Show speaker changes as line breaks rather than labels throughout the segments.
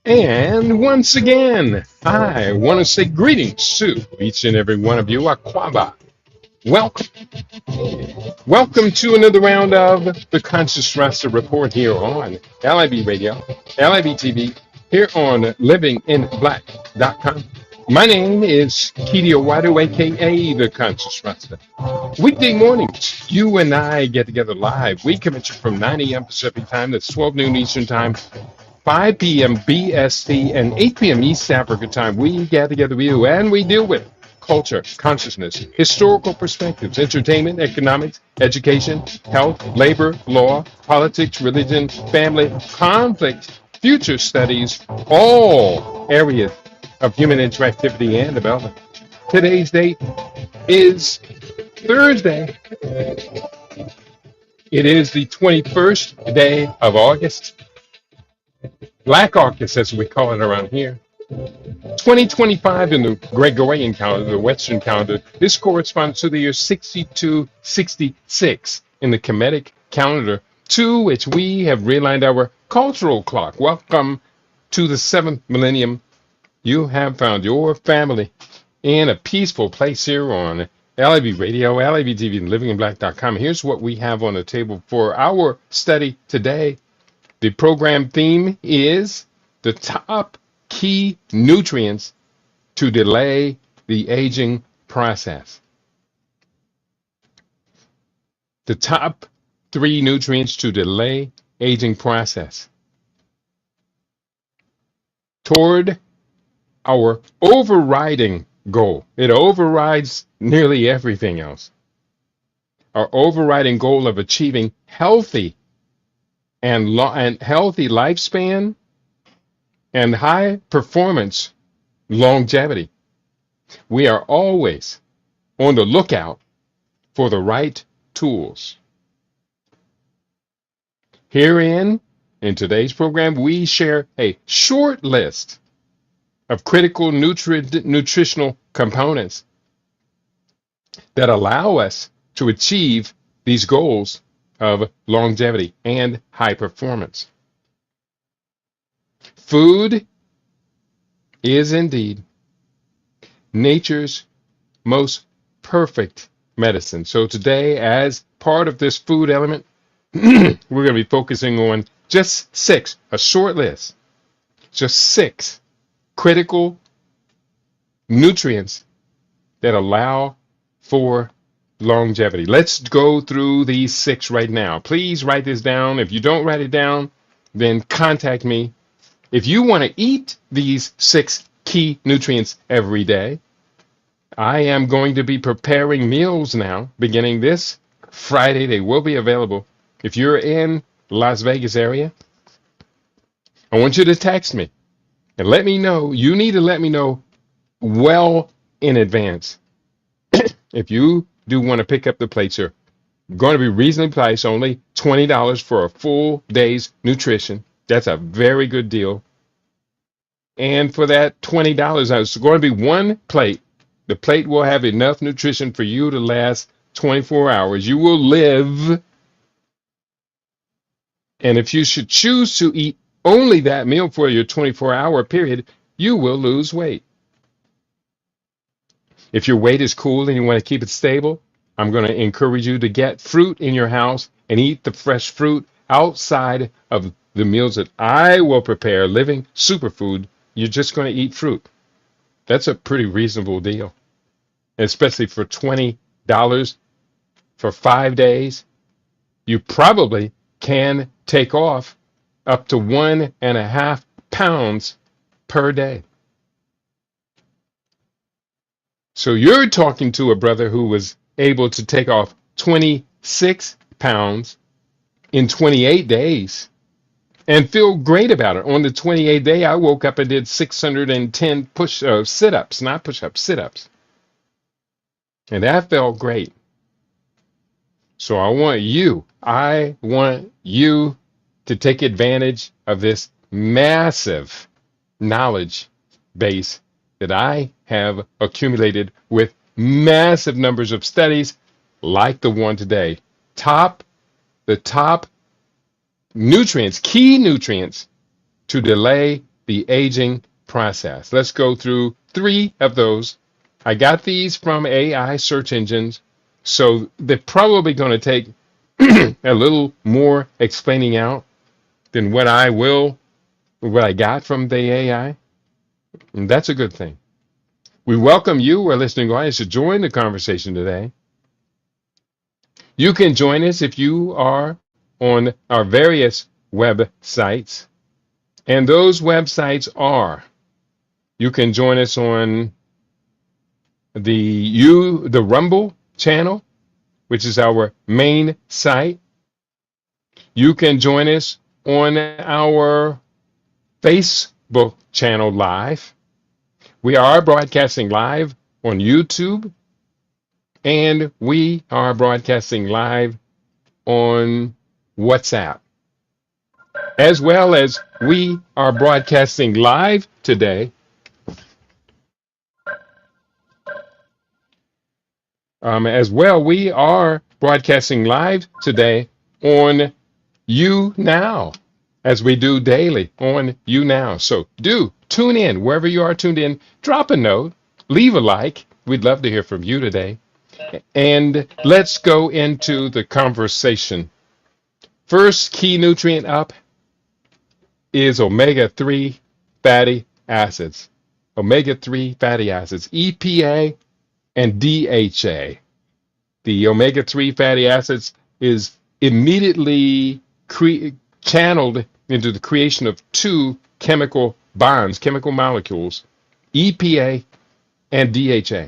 And once again, I want to say greetings to each and every one of you. Aquaba. Welcome. Welcome to another round of the Conscious Master Report here on LIB Radio, LIB TV, here on livinginblack.com. My name is Kidi Owadu, aka the Conscious Master. Weekday mornings, you and I get together live. We commit you from 9 a.m. Pacific time, that's 12 noon Eastern time, 5 p.m. BST, and 8 p.m. East Africa time. We get together with you and we deal with culture, consciousness, historical perspectives, entertainment, economics, education, health, labor, law, politics, religion, family, conflict, future studies, all areas of human interactivity and development. Today's date is Thursday. It is the 21st day of August. Black August, as we call it around here. 2025 in the Gregorian calendar, the Western calendar, this corresponds to the year 6266 in the Kemetic calendar, to which we have realigned our cultural clock. Welcome to the 7th millennium. You have found your family in a peaceful place here on LIB Radio, LIB TV, and livinginblack.com. Here's what we have on the table for our study today. The program theme is the top key nutrients to delay the aging process. The top 3 nutrients to delay aging process. Toward our overriding goal. It overrides nearly everything else. Our overriding goal of achieving healthy and healthy lifespan and high performance longevity. We are always on the lookout for the right tools. Herein, in today's program, we share a short list of critical nutritional components that allow us to achieve these goals of longevity and high performance. Food is indeed nature's most perfect medicine. So today, as part of this food element, we're going to be focusing on just 6, a short list, just 6 critical nutrients that allow for longevity. Let's go through these 6 right now. Please write this down. If you don't write it down, then contact me. If you want to eat these 6 key nutrients every day, I am going to be preparing meals now, beginning this Friday. They will be available. If you're in Las Vegas area, I want you to text me and let me know. You need to let me know well in advance. If you do want to pick up the plates, are going to be reasonably priced, only $20 for a full day's nutrition. That's a very good deal. And for that $20, it's going to be one plate. The plate will have enough nutrition for you to last 24 hours. You will live. And if you should choose to eat only that meal for your 24-hour period, you will lose weight. If your weight is cool and you want to keep it stable, I'm going to encourage you to get fruit in your house and eat the fresh fruit outside of the meals that I will prepare. Living superfood, you're just going to eat fruit. That's a pretty reasonable deal, especially for $20 for 5 days. You probably can take off up to 1.5 pounds per day. So you're talking to a brother who was able to take off 26 pounds in 28 days and feel great about it. On the 28th day, I woke up and did 610 sit-ups, not push-ups, sit-ups. And that felt great. So I want you to take advantage of this massive knowledge base that I have accumulated with massive numbers of studies like the one today. The top nutrients, key nutrients to delay the aging process. Let's go through 3 of those. I got these from AI search engines, so they're probably going to take a little more explaining out than what I got from the AI. And that's a good thing. We welcome you, our listening audience, to join the conversation today. You can join us if you are on our various websites. And those websites are, you can join us on the Rumble channel, which is our main site. You can join us on our Facebook channel live. We are broadcasting live on YouTube, and we are broadcasting live on WhatsApp, as well as we are broadcasting live today as well. We are broadcasting live today on You Now, as we do daily on You Now. So do tune in wherever you are tuned in. Drop a note, leave a like. We'd love to hear from you today. And let's go into the conversation. First key nutrient up is omega-3 fatty acids. Omega-3 fatty acids, EPA and DHA. The omega-3 fatty acids is immediately channeled into the creation of 2 chemical bonds, chemical molecules, EPA and DHA.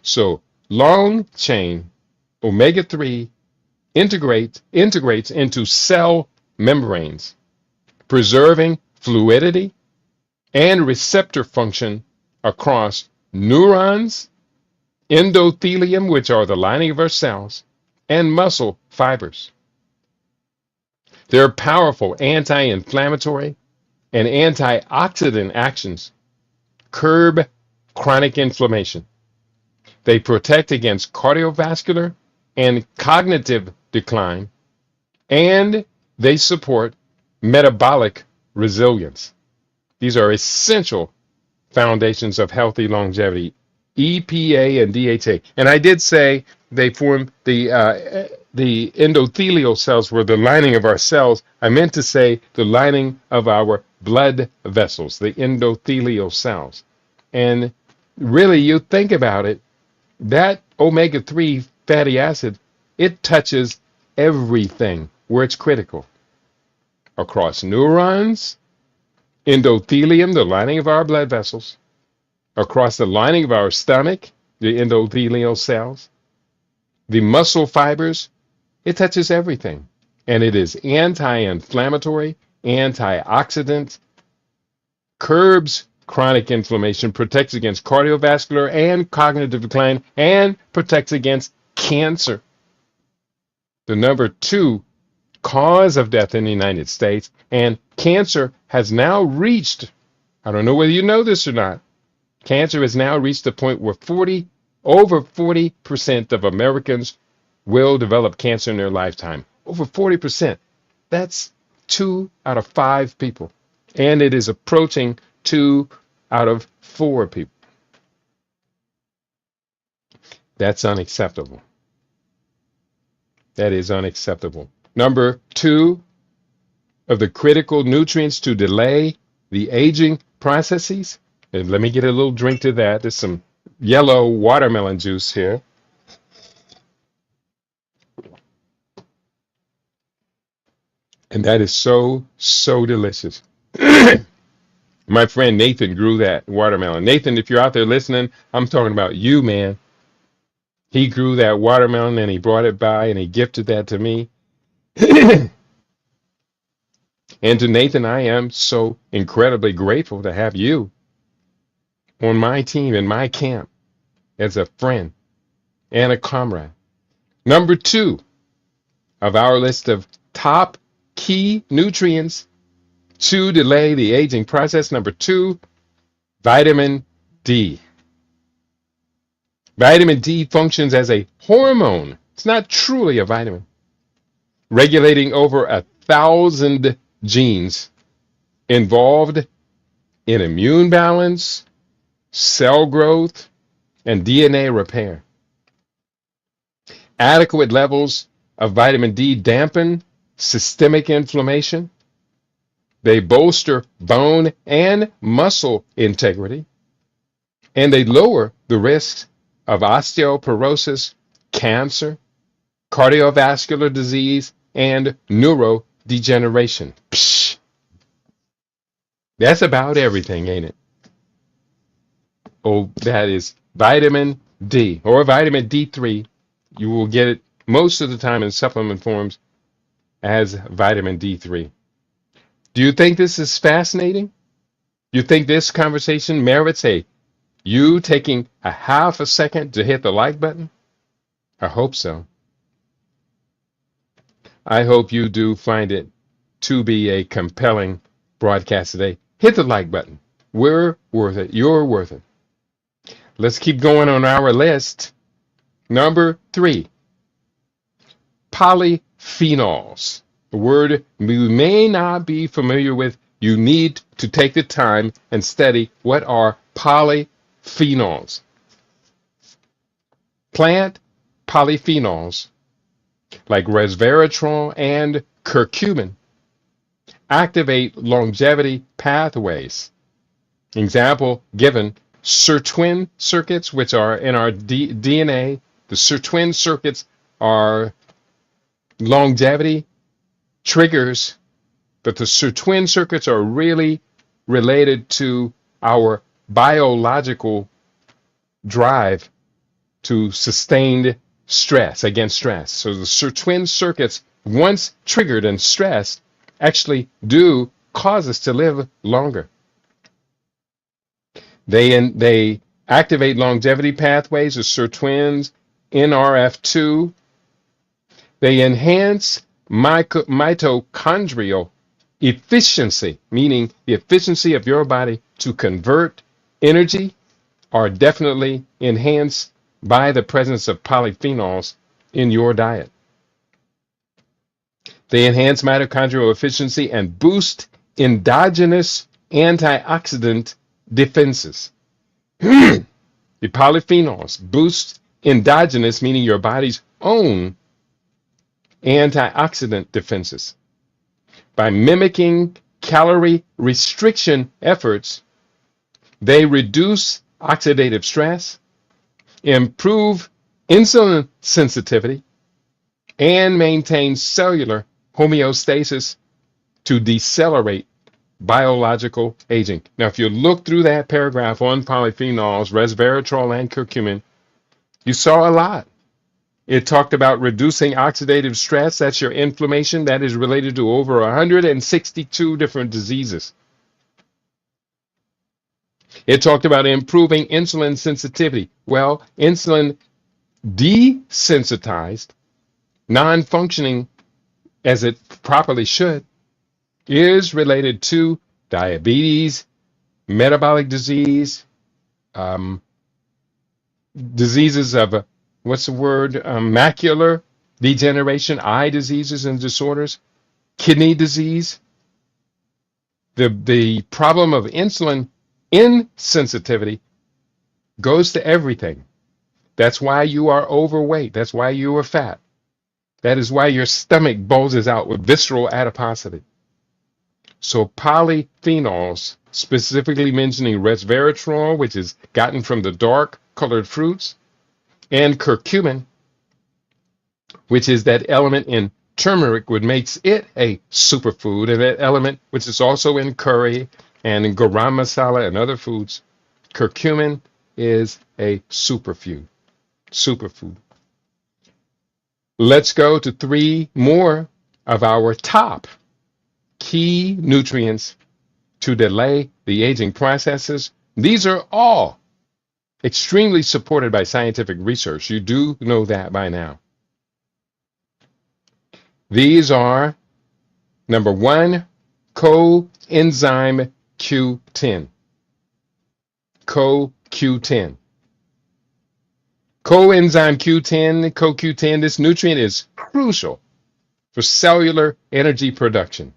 So long chain omega-3 integrates into cell membranes, preserving fluidity and receptor function across neurons, endothelium, which are the lining of our cells, and muscle fibers. There are powerful anti-inflammatory and antioxidant actions, curb chronic inflammation. They protect against cardiovascular and cognitive decline, and they support metabolic resilience. These are essential foundations of healthy longevity, EPA and DHA. And I did say they form the endothelial cells were the lining of our cells. I meant to say the lining of our blood vessels, the endothelial cells. And really, you think about it, that omega-3 fatty acid, it touches everything where it's critical. Across neurons, endothelium, the lining of our blood vessels, across the lining of our stomach, the endothelial cells, the muscle fibers, it touches everything. And it is anti-inflammatory, antioxidant, curbs chronic inflammation, protects against cardiovascular and cognitive decline, and protects against cancer. The number 2 cause of death in the United States, and cancer has now reached, I don't know whether you know this or not, cancer has now reached the point where over 40% of Americans will develop cancer in their lifetime. Over 40%. That's 2 out of 5 people. And it is approaching 2 out of 4 people. That's unacceptable. That is unacceptable. Number 2 of the critical nutrients to delay the aging processes. And let me get a little drink to that. There's some yellow watermelon juice here. And that is so, so delicious. My friend Nathan grew that watermelon. Nathan, if you're out there listening, I'm talking about you, man. He grew that watermelon and he brought it by and he gifted that to me. And to Nathan, I am so incredibly grateful to have you on my team, in my camp, as a friend and a comrade. Number 2 of our list of top key nutrients to delay the aging process. Number 2, vitamin D. Vitamin D functions as a hormone. It's not truly a vitamin. Regulating over 1,000 genes involved in immune balance, cell growth, and DNA repair. Adequate levels of vitamin D dampen systemic inflammation. They bolster bone and muscle integrity, and they lower the risks of osteoporosis, cancer, cardiovascular disease, and neurodegeneration. Psh, that's about everything, ain't it? Oh, that is vitamin D or vitamin D3. You will get it most of the time in supplement forms as vitamin D3. Do you think this is fascinating? You think this conversation merits you taking a half a second to hit the like button? I hope so. I hope you do find it to be a compelling broadcast today. Hit the like button. We're worth it. You're worth it. Let's keep going on our list. Number 3, polyphenols. A word you may not be familiar with. You need to take the time and study what are polyphenols. Plant polyphenols like resveratrol and curcumin activate longevity pathways. Example given, sirtuin circuits, which are in our DNA. The sirtuin circuits are longevity triggers, but the sirtuin circuits are really related to our biological drive to sustained stress, against stress. So the sirtuin circuits, once triggered and stressed, actually do cause us to live longer. They activate longevity pathways, the sirtuins, NRF2. They enhance mitochondrial efficiency, meaning the efficiency of your body to convert energy, are definitely enhanced by the presence of polyphenols in your diet. They enhance mitochondrial efficiency and boost endogenous antioxidant defenses. The polyphenols boost endogenous, meaning your body's own antioxidant defenses. By mimicking calorie restriction efforts, they reduce oxidative stress, improve insulin sensitivity, and maintain cellular homeostasis to decelerate biological aging. Now, if you look through that paragraph on polyphenols, resveratrol, and curcumin, you saw a lot. It talked about reducing oxidative stress. That's your inflammation. That is related to over 162 different diseases. It talked about improving insulin sensitivity. Well, insulin desensitized, non-functioning as it properly should, is related to diabetes, metabolic disease, diseases of macular degeneration, eye diseases and disorders, kidney disease. The problem of insulin insensitivity goes to everything. That's why you are overweight. That's why you are fat. That is why your stomach bulges out with visceral adiposity. So polyphenols, specifically mentioning resveratrol, which is gotten from the dark colored fruits, and curcumin, which is that element in turmeric, which makes it a superfood, and that element which is also in curry and in garam masala and other foods. Curcumin is a superfood. Let's go to 3 more of our top key nutrients to delay the aging processes. These are all extremely supported by scientific research. You do know that by now. These are, number 1, coenzyme Q10. CoQ10. Coenzyme Q10, CoQ10, this nutrient is crucial for cellular energy production.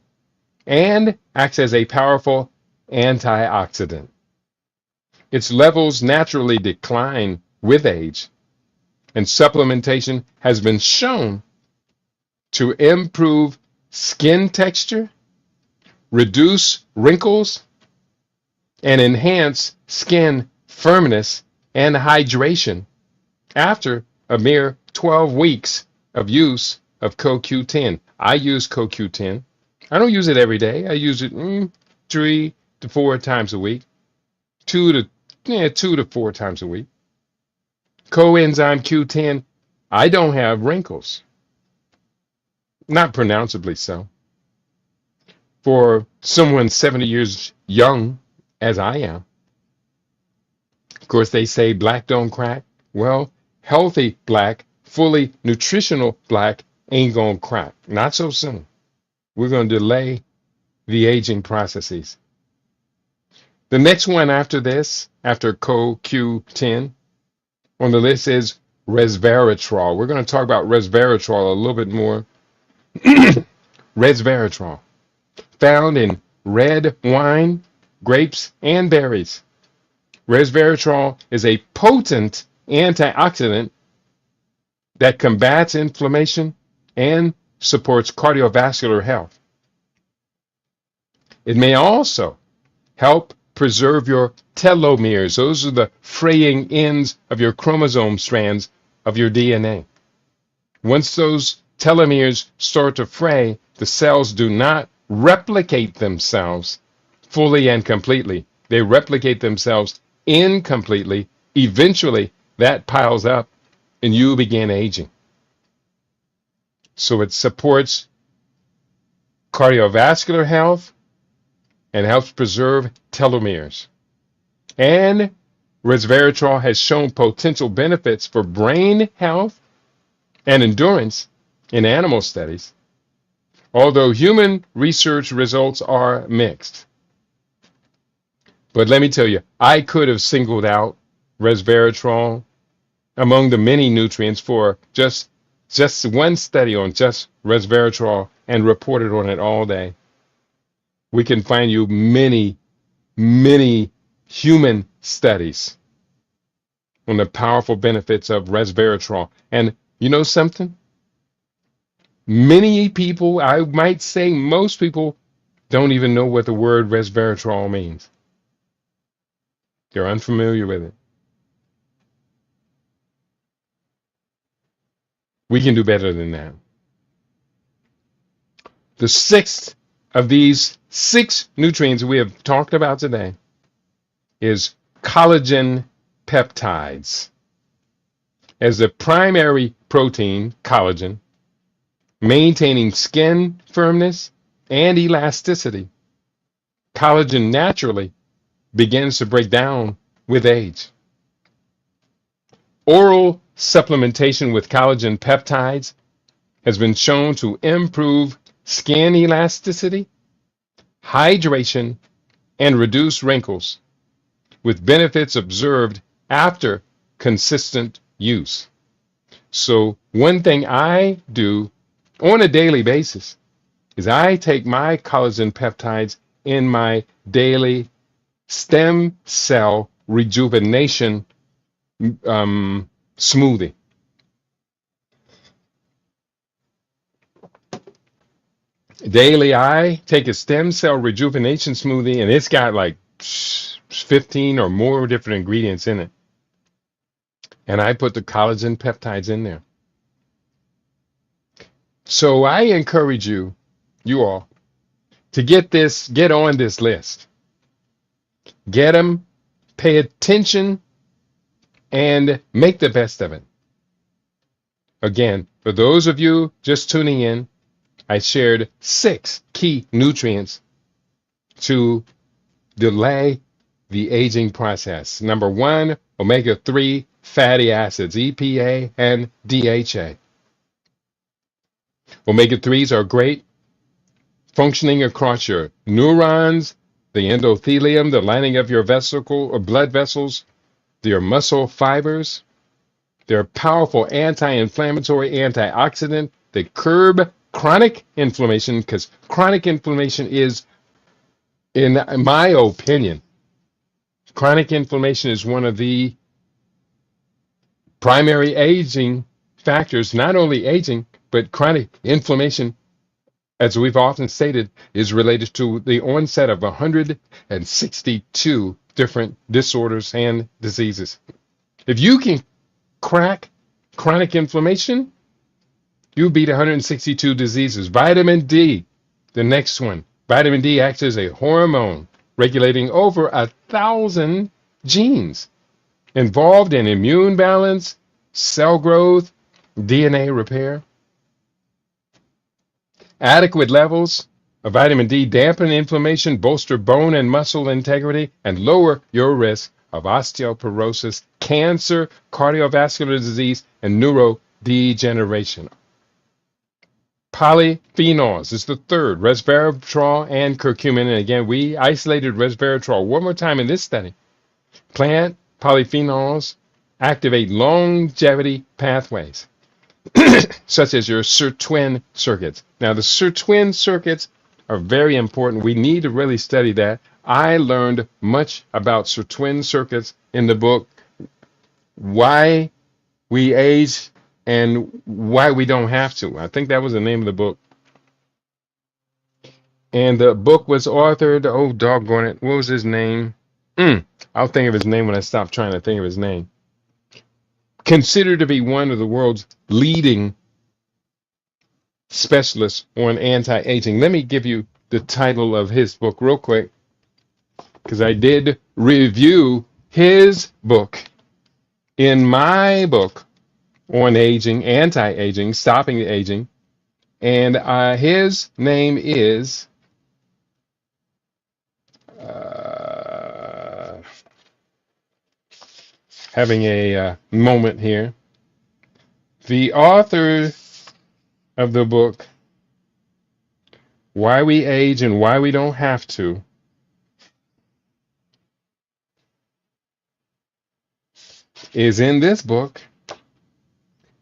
and acts as a powerful antioxidant. Its levels naturally decline with age, and supplementation has been shown to improve skin texture, reduce wrinkles, and enhance skin firmness and hydration after a mere 12 weeks of use of CoQ10. I use CoQ10. I don't use it every day. I use it 3 to 4 times a week, 2 to 4 times a week. Coenzyme Q10, I don't have wrinkles, not pronounceably so. For someone 70 years young, as I am, of course, they say black don't crack. Well, healthy black, fully nutritional black ain't gonna crack. Not so soon. We're gonna delay the aging processes. The next one after this, after CoQ10, on the list is resveratrol. We're going to talk about resveratrol a little bit more. Resveratrol, found in red wine, grapes, and berries. Resveratrol is a potent antioxidant that combats inflammation and supports cardiovascular health. It may also help preserve your telomeres. Those are the fraying ends of your chromosome strands of your DNA. Once those telomeres start to fray, the cells do not replicate themselves fully and completely. They replicate themselves incompletely. Eventually, that piles up and you begin aging. So it supports cardiovascular health and helps preserve telomeres. And resveratrol has shown potential benefits for brain health and endurance in animal studies, although human research results are mixed. But let me tell you, I could have singled out resveratrol among the many nutrients for just one study on just resveratrol and reported on it all day. We can find you many, many human studies on the powerful benefits of resveratrol. And you know something? Many people, I might say most people, don't even know what the word resveratrol means. They're unfamiliar with it. We can do better than that. The sixth of these 6 nutrients we have talked about today is collagen peptides. As the primary protein, collagen, maintaining skin firmness and elasticity, collagen naturally begins to break down with age. Oral supplementation with collagen peptides has been shown to improve skin elasticity, hydration, and reduce wrinkles, with benefits observed after consistent use. So one thing I do on a daily basis is I take my collagen peptides in my daily stem cell rejuvenation smoothie. Daily, I take a stem cell rejuvenation smoothie, and it's got like 15 or more different ingredients in it. And I put the collagen peptides in there. So I encourage you all, to get on this list. Get them, pay attention, and make the best of it. Again, for those of you just tuning in, I shared 6 key nutrients to delay the aging process. Number 1, omega-3 fatty acids, EPA and DHA. Omega-3s are great functioning across your neurons, the endothelium, the lining of your vesicle or blood vessels, your muscle fibers. They're a powerful anti-inflammatory antioxidant that curb chronic inflammation, because chronic inflammation is, in my opinion, chronic inflammation is one of the primary aging factors, not only aging, but chronic inflammation, as we've often stated, is related to the onset of 162 different disorders and diseases. If you can crack chronic inflammation, you beat 162 diseases. Vitamin D, the next one. Vitamin D acts as a hormone regulating over 1,000 genes involved in immune balance, cell growth, DNA repair. Adequate levels of vitamin D dampen inflammation, bolster bone and muscle integrity, and lower your risk of osteoporosis, cancer, cardiovascular disease, and neurodegeneration. Polyphenols is the third, resveratrol and curcumin. And again, we isolated resveratrol one more time in this study. Plant polyphenols activate longevity pathways, such as your sirtuin circuits. Now, the sirtuin circuits are very important. We need to really study that. I learned much about sirtuin circuits in the book, Why We Age and Why We Don't Have to. I think that was the name of the book. And the book was authored, oh, doggone it, what was his name? I'll think of his name when I stop trying to think of his name. Considered to be one of the world's leading specialists on anti-aging. Let me give you the title of his book real quick, because I did review his book in my book on aging, anti-aging, stopping aging, and his name is having a moment here. The author of the book, Why We Age and Why We Don't Have to, is in this book,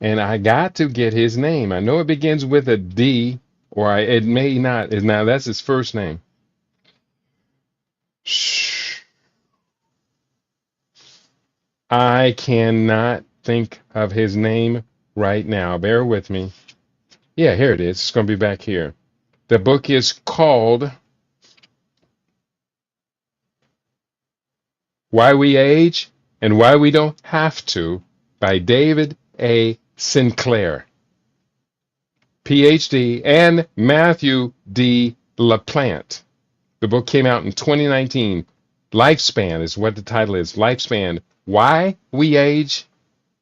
and I got to get his name. I know it begins with a D, or it may not. Now, that's his first name. I cannot think of his name right now. Bear with me. Yeah, here it is. It's going to be back here. The book is called Why We Age and Why We Don't Have to by David A. Sinclair, PhD, and Matthew D. LaPlante. The book came out in 2019. Lifespan is what the title is. Lifespan, Why We Age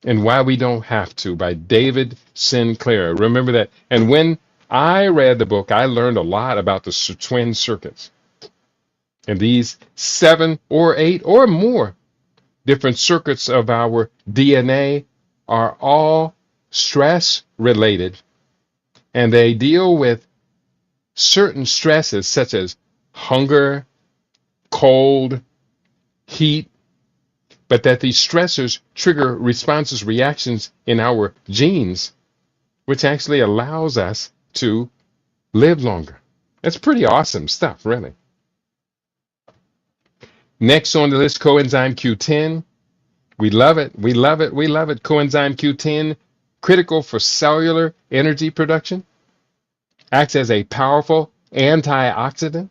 and Why We Don't Have to by David Sinclair. Remember that. And when I read the book, I learned a lot about the twin circuits. And these 7 or 8 or more different circuits of our DNA are all stress related, and they deal with certain stresses such as hunger, cold, heat, but that these stressors trigger responses, reactions in our genes, which actually allows us to live longer. That's pretty awesome stuff, really. Next on the list, coenzyme Q10. We love it. We love it. We love it. Coenzyme Q10, critical for cellular energy production, acts as a powerful antioxidant.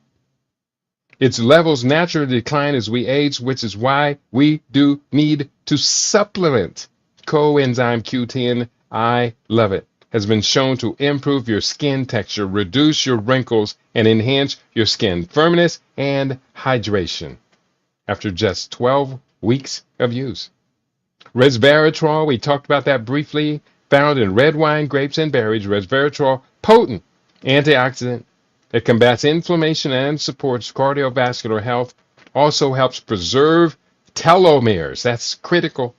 Its levels naturally decline as we age, which is why we do need to supplement coenzyme Q10. I love it. Has been shown to improve your skin texture, reduce your wrinkles, and enhance your skin firmness and hydration after just 12 weeks of use. Resveratrol, we talked about that briefly, found in red wine, grapes, and berries. Resveratrol, potent antioxidant that combats inflammation and supports cardiovascular health, also helps preserve telomeres. That's critical.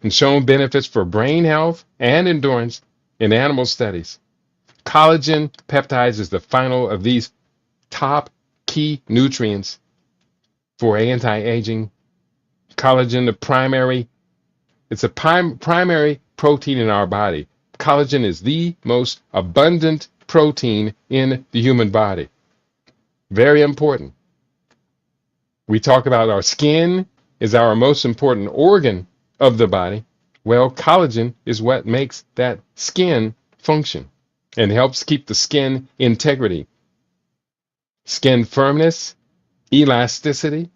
And shown benefits for brain health and endurance in animal studies. Collagen peptides is the final of these top key nutrients for anti-aging. Collagen, it's a primary protein in our body. Collagen is the most abundant protein in the human body. Very important. We talk about our skin is our most important organ of the body. Well, collagen is what makes that skin function and helps keep the skin integrity, skin firmness, elasticity.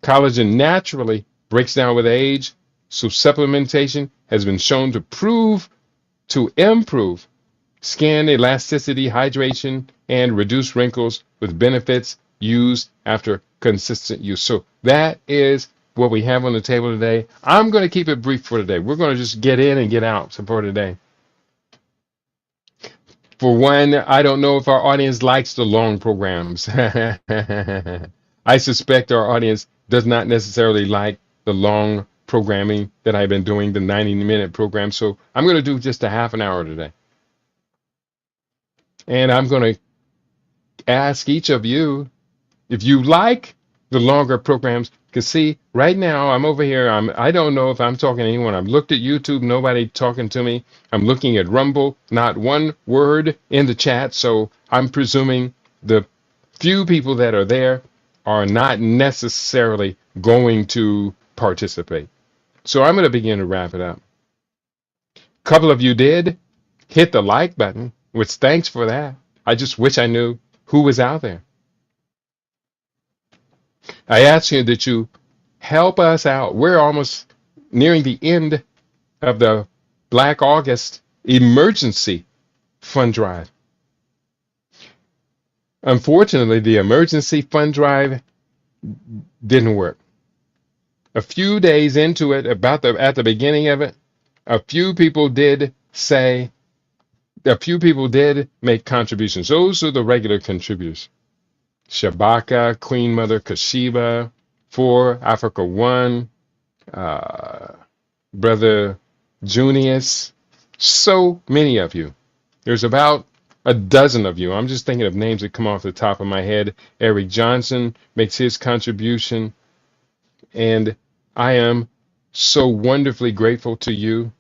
Collagen naturally breaks down with age, so supplementation has been shown to improve skin elasticity, hydration, and reduce wrinkles with benefits used after consistent use. So that is what we have on the table today. I'm going to keep it brief for today. We're going to just get in and get out for today. For one, I don't know if our audience likes the long programs. I suspect our audience does not necessarily like the long programming that I've been doing, the 90-minute program. So I'm going to do just a half an hour today. And I'm going to ask each of you if you like the longer programs. Because see, right now I'm over here. I don't know if I'm talking to anyone. I've looked at YouTube, nobody talking to me. I'm looking at Rumble, not one word in the chat. So I'm presuming the few people that are there are not necessarily going to participate. So I'm going to begin to wrap it up. A couple of you did hit the like button, which thanks for that. I just wish I knew who was out there. I ask you that you help us out. We're almost nearing the end of the Black August emergency fund drive. Unfortunately, the emergency fund drive didn't work. A few days into it, at the beginning of it, a few people did make contributions. Those are the regular contributors. Shabaka, Queen Mother Kashiba, 4, Africa 1, Brother Junius, so many of you. There's about a dozen of you. I'm just thinking of names that come off the top of my head. Eric Johnson makes his contribution, and I am so wonderfully grateful to you.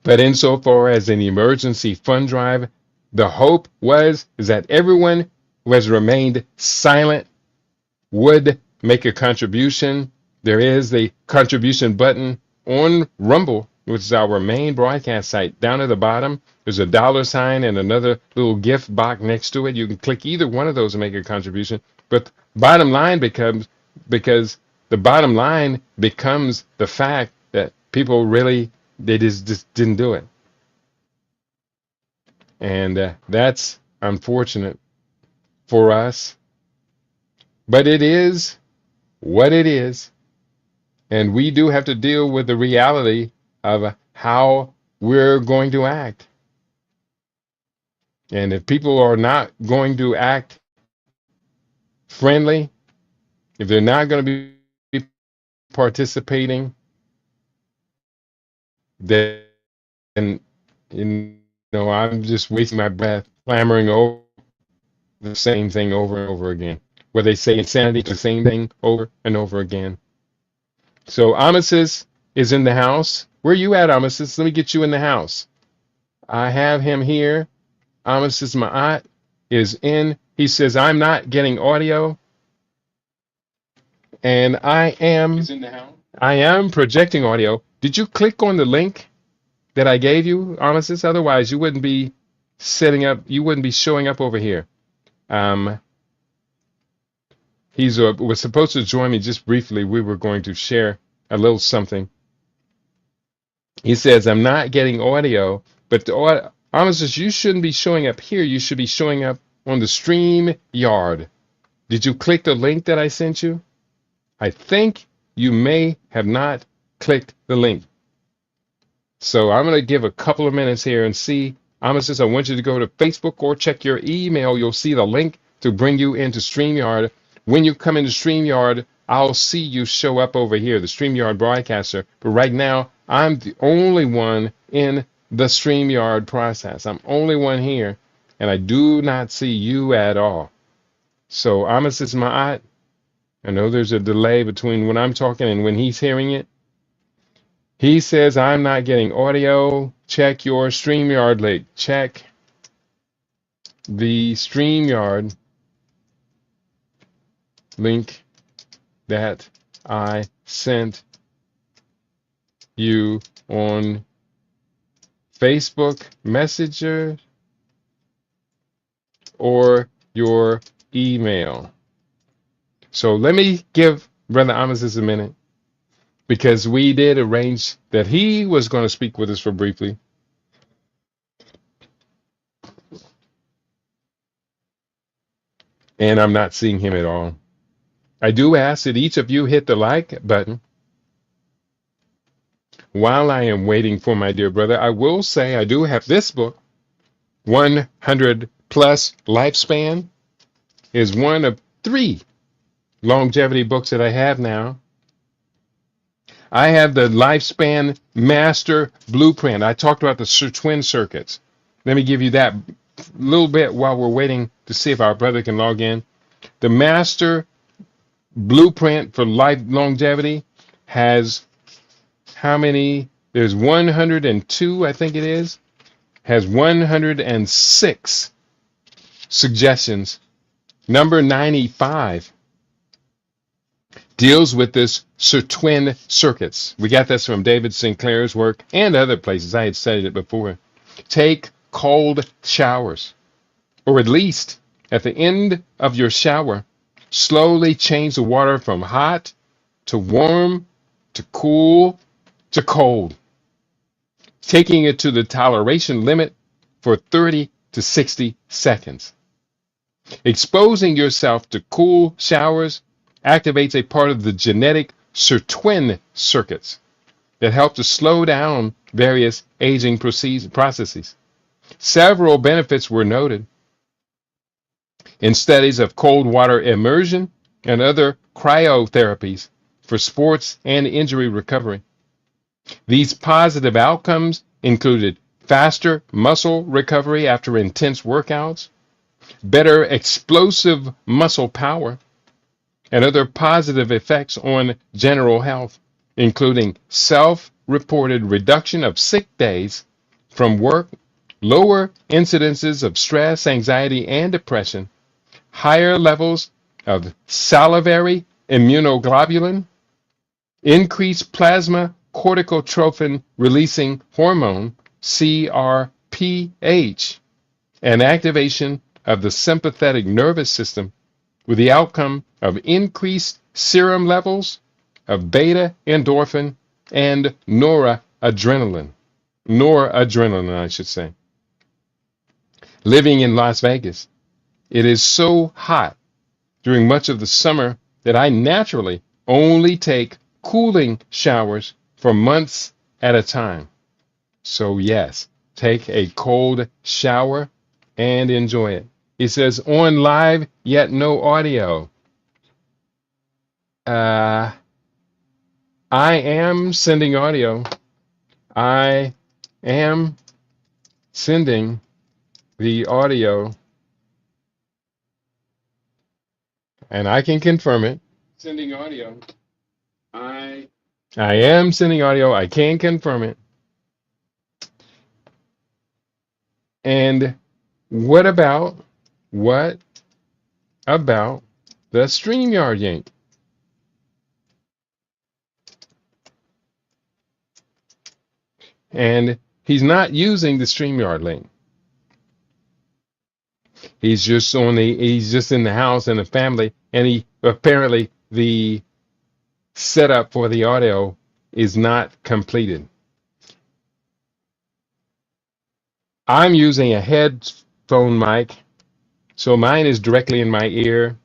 But insofar as an emergency fund drive, the hope is that everyone who has remained silent would make a contribution. There is the contribution button on Rumble, which is our main broadcast site. Down at the bottom, there's a $ and another little gift box next to it. You can click either one of those and make a contribution. But bottom line because the bottom line becomes the fact that people really, they just didn't do it. And that's unfortunate for us. But it is what it is. And we do have to deal with the reality of how we're going to act. And if people are not going to act friendly, if they're not going to be participating, then, you know, I'm just wasting my breath clamoring over the same thing over and over again. Where they say insanity, the same thing over and over again. So Amasis is in the house. Where are you at, Amasis? Let me get you in the house. I have him here. Amasis Ma'at is in. He says, I'm not getting audio. And I am projecting audio. Did you click on the link that I gave you, Amasis? Otherwise, you wouldn't be showing up over here. He was supposed to join me just briefly. We were going to share a little something. He says, I'm not getting audio, but Amasis, you shouldn't be showing up here. You should be showing up on the Stream Yard. Did you click the link that I sent you? I think you may have not clicked the link. So I'm going to give a couple of minutes here and see. Amasis, I want you to go to Facebook or check your email. You'll see the link to bring you into StreamYard. When you come into StreamYard, I'll see you show up over here, the StreamYard broadcaster. But right now, I'm the only one in the StreamYard process. I'm only one here, and I do not see you at all. So Amasis Ma'at, I know there's a delay between when I'm talking and when he's hearing it. He says, I'm not getting audio. Check your StreamYard link. Check the StreamYard link that I sent you on Facebook Messenger or your email. So let me give Brother Amos a minute because we did arrange that he was going to speak with us for briefly. And I'm not seeing him at all. I do ask that each of you hit the like button. While I am waiting for my dear brother, I will say I do have this book, 100 Plus Lifespan, is one of 3 longevity books that I have now. I have the Lifespan Master Blueprint. I talked about the twin circuits. Let me give you that little bit while we're waiting to see if our brother can log in. The Master Blueprint for Life Longevity has how many? There's 102, I think it is. Has 106 suggestions. Number 95 deals with this twin circuits. We got this from David Sinclair's work and other places. I had studied it before. Take cold showers, or at least at the end of your shower, slowly change the water from hot to warm to cool to cold, taking it to the toleration limit for 30 to 60 seconds. Exposing yourself to cool showers activates a part of the genetic twin circuits that help to slow down various aging processes. Several benefits were noted in studies of cold water immersion and other cryotherapies for sports and injury recovery. These positive outcomes included faster muscle recovery after intense workouts, better explosive muscle power, and other positive effects on general health, including self-reported reduction of sick days from work, lower incidences of stress, anxiety, and depression, higher levels of salivary immunoglobulin, increased plasma corticotrophin releasing hormone, CRPH, and activation of the sympathetic nervous system with the outcome of increased serum levels of beta endorphin and noradrenaline. Noradrenaline, I should say. Living in Las Vegas, it is so hot during much of the summer that I naturally only take cooling showers for months at a time. So yes, take a cold shower and enjoy it. It says on live, yet no audio. I am sending audio. I am sending the audio, and I can confirm it. Sending audio. I am sending audio. I can confirm it. And what about the StreamYard yank? And he's not using the StreamYard link. He's just in the house and the family, and he apparently the setup for the audio is not completed. I'm using a headphone mic, so mine is directly in my ear,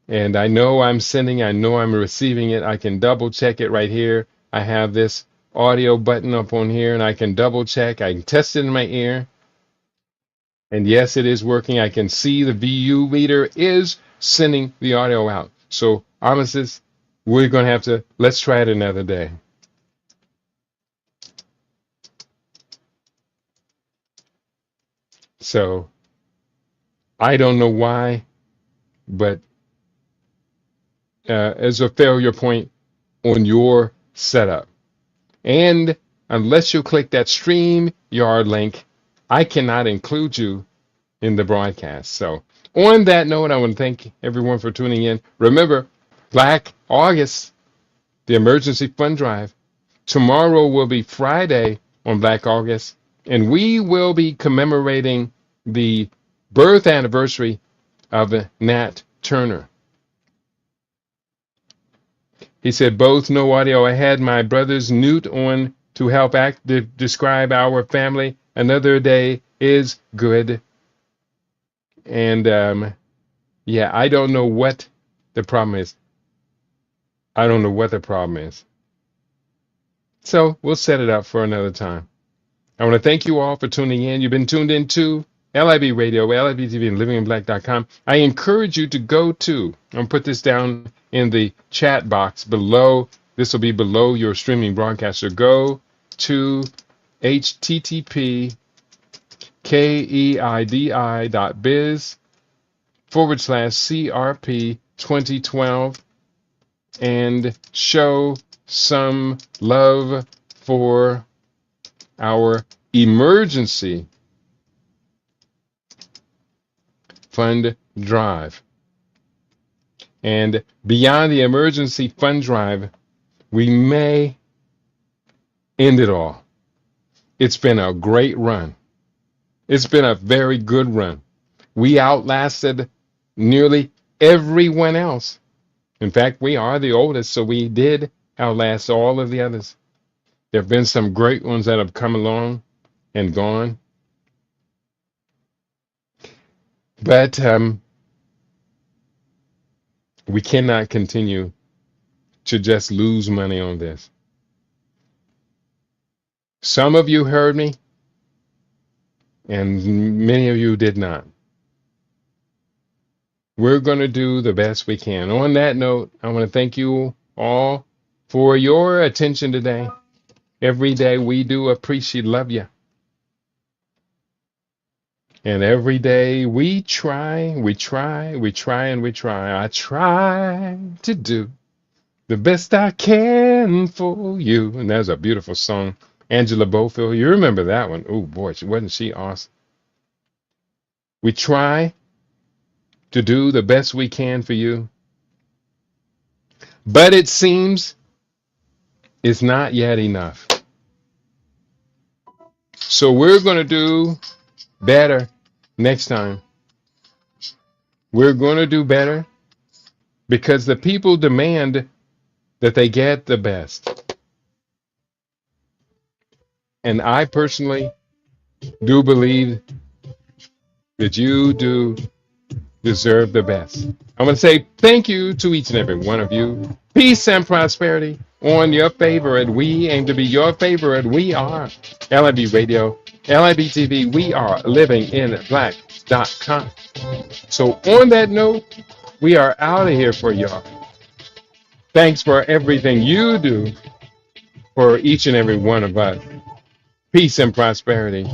and I know I'm sending, I know I'm receiving it. I can double check it right here. I have this audio button up on here, and I can double check. I can test it in my ear. And yes, it is working. I can see the VU reader is sending the audio out. So, Armistice, we're going to have to, let's try it another day. So, I don't know why, but as a failure point on your setup. And unless you click that StreamYard link, I cannot include you in the broadcast. So, on that note, I want to thank everyone for tuning in. Remember, Black August, the emergency fund drive. Tomorrow will be Friday on Black August, and we will be commemorating the birth anniversary of Nat Turner. He said, both no audio. I had my brother's Newt on to help describe our family. Another day is good. And yeah, I don't know what the problem is. I don't know what the problem is. So we'll set it up for another time. I want to thank you all for tuning in. You've been tuned in to LIB Radio, LIB TV, and livinginblack.com. I encourage you to go to, and put this down in the chat box below. This will be below your streaming broadcaster. Go to http://keidi.biz/CRP 2012 and show some love for our emergency fund drive. And beyond the emergency fund drive, we may end it all. It's been a great run. It's been a very good run. We outlasted nearly everyone else. In fact, we are the oldest, so we did outlast all of the others. There have been some great ones that have come along and gone. But we cannot continue to just lose money on this. Some of you heard me, and many of you did not. We're going to do the best we can. On that note, I want to thank you all for your attention today. Every day we do appreciate, love you. And every day we try. I try to do the best I can for you. And that's a beautiful song. Angela Bofill, you remember that one. Oh boy, wasn't she awesome? We try to do the best we can for you. But it seems it's not yet enough. So we're going to do better next time. We're going to do better because the people demand that they get the best. And I personally do believe that you do deserve the best. I want to say thank you to each and every one of you. Peace and prosperity on your favorite. We aim to be your favorite. We are LIB Radio, LIB TV. We are livinginblack.com. So on that note, we are out of here for y'all. Thanks for everything you do for each and every one of us. Peace and prosperity.